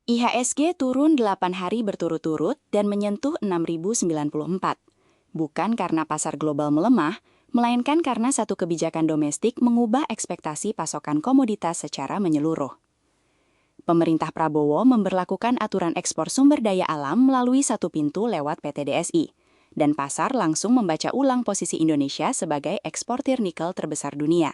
IHSG turun 8 hari berturut-turut dan menyentuh 6.094. Bukan karena pasar global melemah, melainkan karena satu kebijakan domestik mengubah ekspektasi pasokan komoditas secara menyeluruh. Pemerintah Prabowo memberlakukan aturan ekspor sumber daya alam melalui satu pintu lewat PT DSI, dan pasar langsung membaca ulang posisi Indonesia sebagai eksportir nikel terbesar dunia.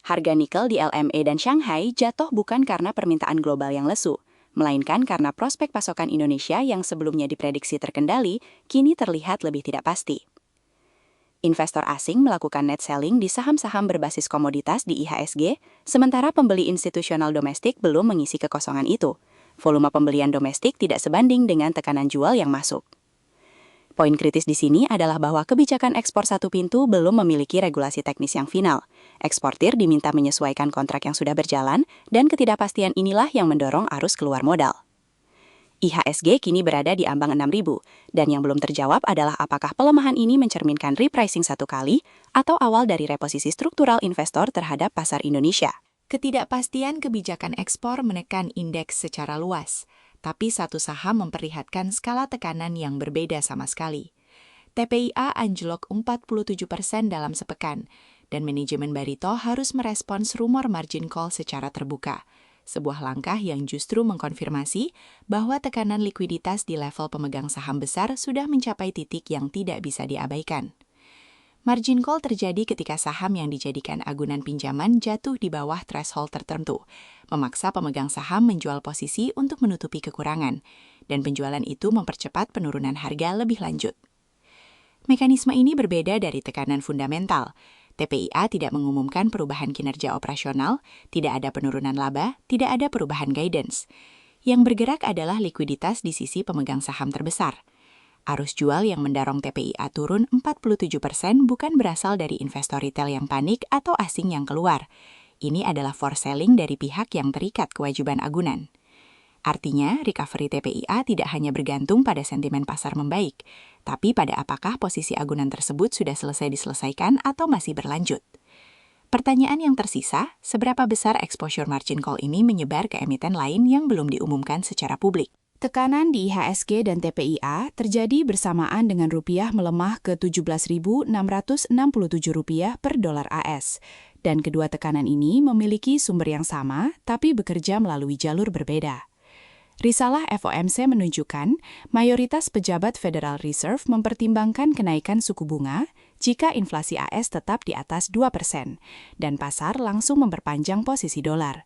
Harga nikel di LME dan Shanghai jatuh bukan karena permintaan global yang lesu, melainkan karena prospek pasokan Indonesia yang sebelumnya diprediksi terkendali, kini terlihat lebih tidak pasti. Investor asing melakukan net selling di saham-saham berbasis komoditas di IHSG, sementara pembeli institusional domestik belum mengisi kekosongan itu. Volume pembelian domestik tidak sebanding dengan tekanan jual yang masuk. Poin kritis di sini adalah bahwa kebijakan ekspor satu pintu belum memiliki regulasi teknis yang final. Eksportir diminta menyesuaikan kontrak yang sudah berjalan, dan ketidakpastian inilah yang mendorong arus keluar modal. IHSG kini berada di ambang 6.000, dan yang belum terjawab adalah apakah pelemahan ini mencerminkan repricing satu kali atau awal dari reposisi struktural investor terhadap pasar Indonesia. Ketidakpastian kebijakan ekspor menekan indeks secara luas, tapi satu saham memperlihatkan skala tekanan yang berbeda sama sekali. TPIA anjlok 47% dalam sepekan, dan manajemen Barito harus merespons rumor margin call secara terbuka, sebuah langkah yang justru mengkonfirmasi bahwa tekanan likuiditas di level pemegang saham besar sudah mencapai titik yang tidak bisa diabaikan. Margin call terjadi ketika saham yang dijadikan agunan pinjaman jatuh di bawah threshold tertentu, memaksa pemegang saham menjual posisi untuk menutupi kekurangan, dan penjualan itu mempercepat penurunan harga lebih lanjut. Mekanisme ini berbeda dari tekanan fundamental. TPIA tidak mengumumkan perubahan kinerja operasional, tidak ada penurunan laba, tidak ada perubahan guidance. Yang bergerak adalah likuiditas di sisi pemegang saham terbesar. Arus jual yang mendorong TPIA turun 47% bukan berasal dari investor retail yang panik atau asing yang keluar. Ini adalah forced selling dari pihak yang terikat kewajiban agunan. Artinya, recovery TPIA tidak hanya bergantung pada sentimen pasar membaik, tapi pada apakah posisi agunan tersebut sudah selesai diselesaikan atau masih berlanjut. Pertanyaan yang tersisa, seberapa besar exposure margin call ini menyebar ke emiten lain yang belum diumumkan secara publik? Tekanan di IHSG dan TPIA terjadi bersamaan dengan rupiah melemah ke Rp17.667 per dolar AS. Dan kedua tekanan ini memiliki sumber yang sama, tapi bekerja melalui jalur berbeda. Risalah FOMC menunjukkan mayoritas pejabat Federal Reserve mempertimbangkan kenaikan suku bunga jika inflasi AS tetap di atas 2%, dan pasar langsung memperpanjang posisi dolar.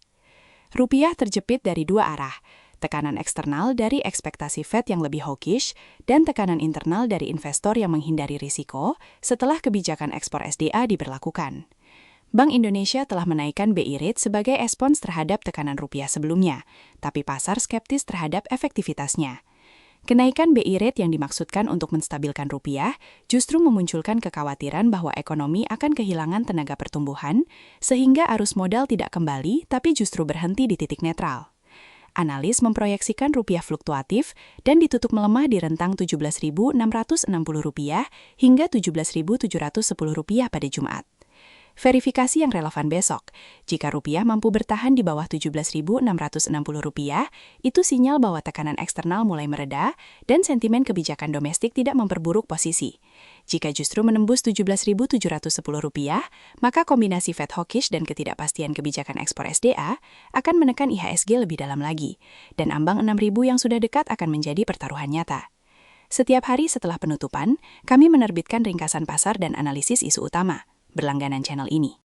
Rupiah terjepit dari dua arah, tekanan eksternal dari ekspektasi Fed yang lebih hawkish, dan tekanan internal dari investor yang menghindari risiko setelah kebijakan ekspor SDA diberlakukan. Bank Indonesia telah menaikkan BI rate sebagai respons terhadap tekanan rupiah sebelumnya, tapi pasar skeptis terhadap efektivitasnya. Kenaikan BI rate yang dimaksudkan untuk menstabilkan rupiah justru memunculkan kekhawatiran bahwa ekonomi akan kehilangan tenaga pertumbuhan, sehingga arus modal tidak kembali tapi justru berhenti di titik netral. Analis memproyeksikan rupiah fluktuatif dan ditutup melemah di rentang Rp17.660 hingga Rp17.710 pada Jumat. Verifikasi yang relevan besok, jika rupiah mampu bertahan di bawah Rp17.660, itu sinyal bahwa tekanan eksternal mulai mereda dan sentimen kebijakan domestik tidak memperburuk posisi. Jika justru menembus Rp17.710, maka kombinasi Fed hawkish dan ketidakpastian kebijakan ekspor SDA akan menekan IHSG lebih dalam lagi, dan ambang 6.000 yang sudah dekat akan menjadi pertaruhan nyata. Setiap hari setelah penutupan, kami menerbitkan ringkasan pasar dan analisis isu utama. Berlangganan channel ini.